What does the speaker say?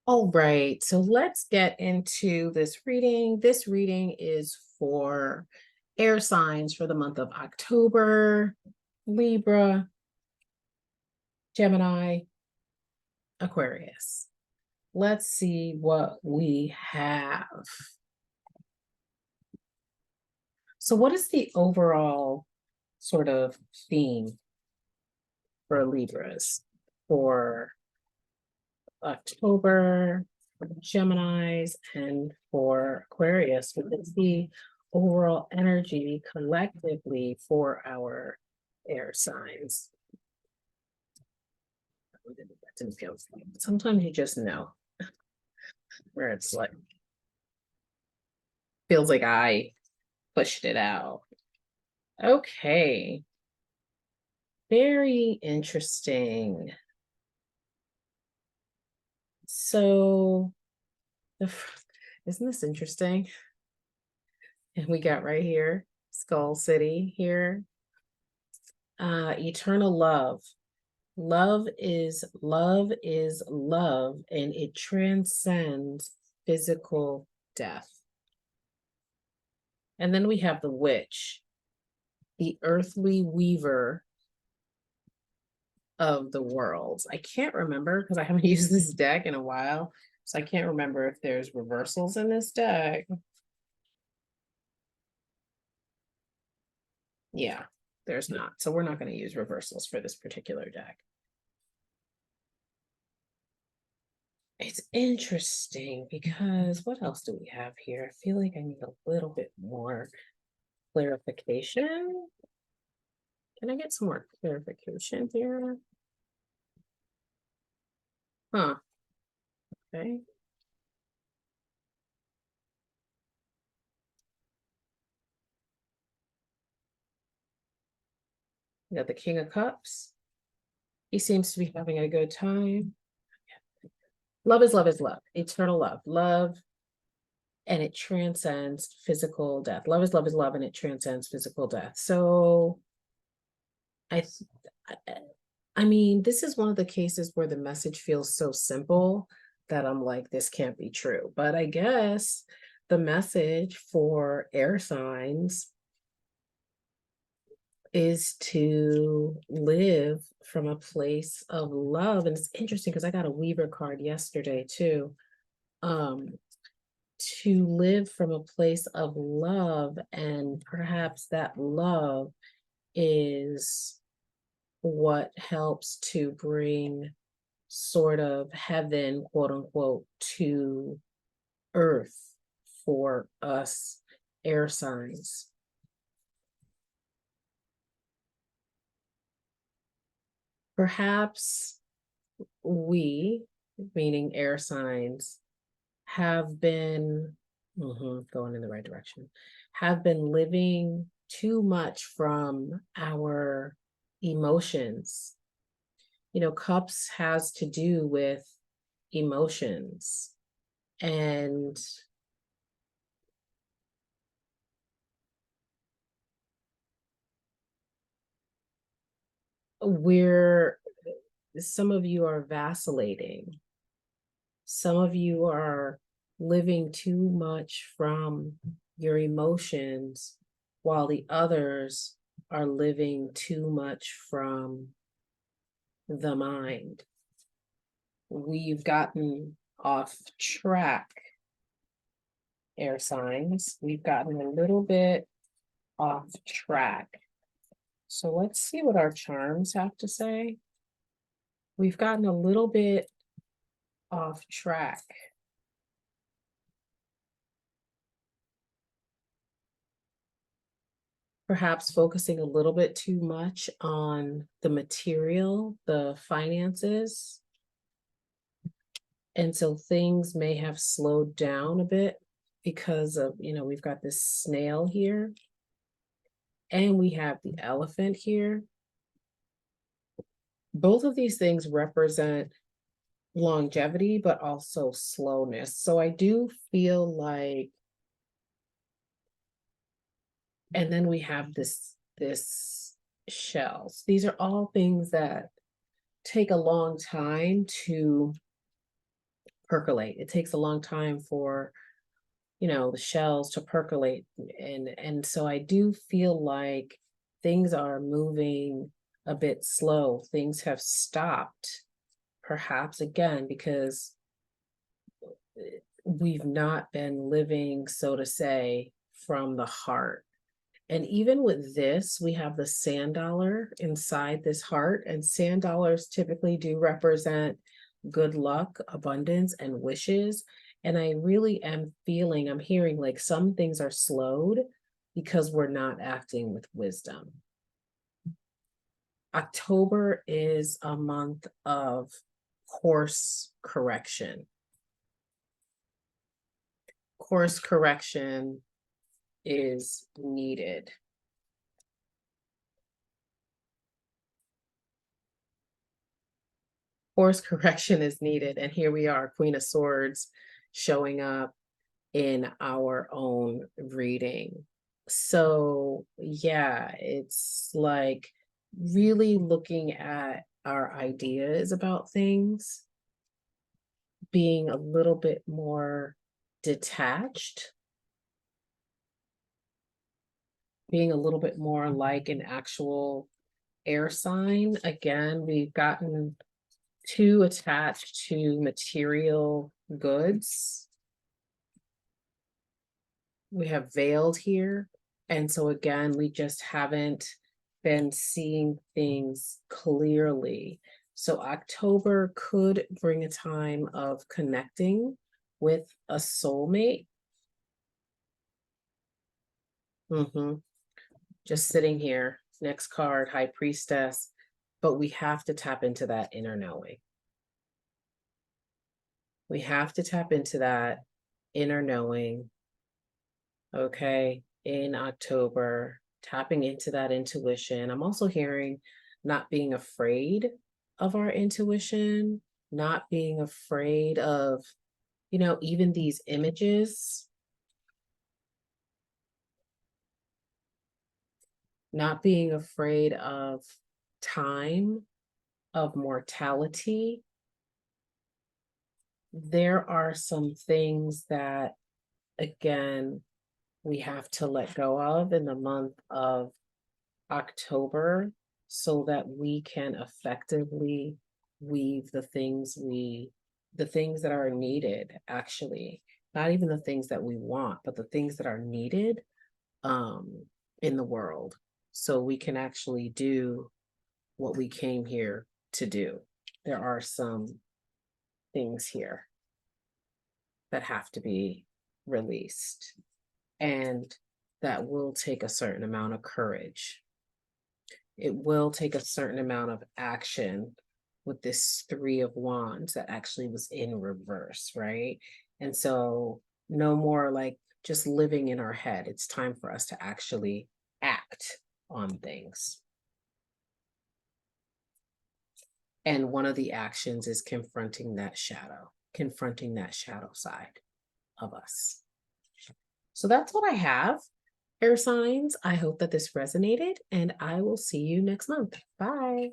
All right, so let's get into this reading. This reading is for air signs for the month of October: Libra, Gemini, Aquarius. Let's see what we have. So, what is the overall sort of theme for Libras for October, for Geminis, and for Aquarius? What is the overall energy collectively for our air signs? That didn't feel. Sometimes you just know where it's like feels like I pushed it out. Okay, very interesting. So the isn't this interesting? And we got right here, Skull City here. Eternal love. Love is love, and it transcends physical death. And then we have the witch, the earthly weaver of the worlds. I can't remember because I haven't used this deck in a while. So I can't remember if there's reversals in this deck. Yeah, there's not. So we're not going to use reversals for this particular deck. It's interesting because what else do we have here? I feel like I need a little bit more clarification. Can I get some more clarification here? Huh. Okay. We got the King of Cups. He seems to be having a good time. Love is love is love. Eternal love. Love, and it transcends physical death. Love is love, and it transcends physical death. So I I mean, this is one of the cases where the message feels so simple that I'm like, this can't be true. But I guess the message for air signs is to live from a place of love. And it's interesting because I got a Weaver card yesterday too. Um, to live from a place of love, and perhaps that love is what helps to bring sort of heaven, quote unquote, to earth for us air signs. Perhaps we, meaning air signs, have been going in the right direction, have been living too much from our emotions. You know, cups has to do with emotions, and we're some of you are vacillating. Some of you are living too much from your emotions, while the others are living too much from the mind. We've gotten off track, air signs. We've gotten a little bit off track. So let's see what our charms have to say. We've gotten a little bit off track. Perhaps focusing a little bit too much on the material, the finances. And so things may have slowed down a bit because of, we've got this snail here and we have the elephant here. Both of these things represent longevity, but also slowness. So I do feel like, and then we have this shells. These are all things that take a long time to percolate. It takes a long time for, you know, the shells to percolate. And so I do feel like things are moving a bit slow. Things have stopped, perhaps again, because we've not been living, so to say, from the heart. And even with this, we have the sand dollar inside this heart, and sand dollars typically do represent good luck, abundance, and wishes. And I really am feeling, I'm hearing like some things are slowed because we're not acting with wisdom. October is a month of course correction. Course correction is needed. Course correction is needed. And here we are, Queen of Swords showing up in our own reading. So, yeah, it's like really looking at our ideas about things, being a little bit more detached, being a little bit more like an actual air sign. Again, we've gotten too attached to material goods. We have veiled here. And so again, we just haven't been seeing things clearly. So October could bring a time of connecting with a soulmate. Just sitting here, next card, High Priestess, but we have to tap into that inner knowing. We have to tap into that inner knowing, okay, in October, tapping into that intuition. I'm also hearing not being afraid of our intuition, not being afraid of, you know, even these images, not being afraid of time, of mortality. There are some things that, again, we have to let go of in the month of October so that we can effectively weave the things that are needed, actually, not even the things that we want, but the things that are needed in the world, so we can actually do what we came here to do. There are some things here that have to be released, and that will take a certain amount of courage. It will take a certain amount of action with this Three of Wands that actually was in reverse, right? And so no more like just living in our head. It's time for us to actually act on things. And one of the actions is confronting that shadow side of us. So that's what I have. Air signs, I hope that this resonated, and I will see you next month. Bye.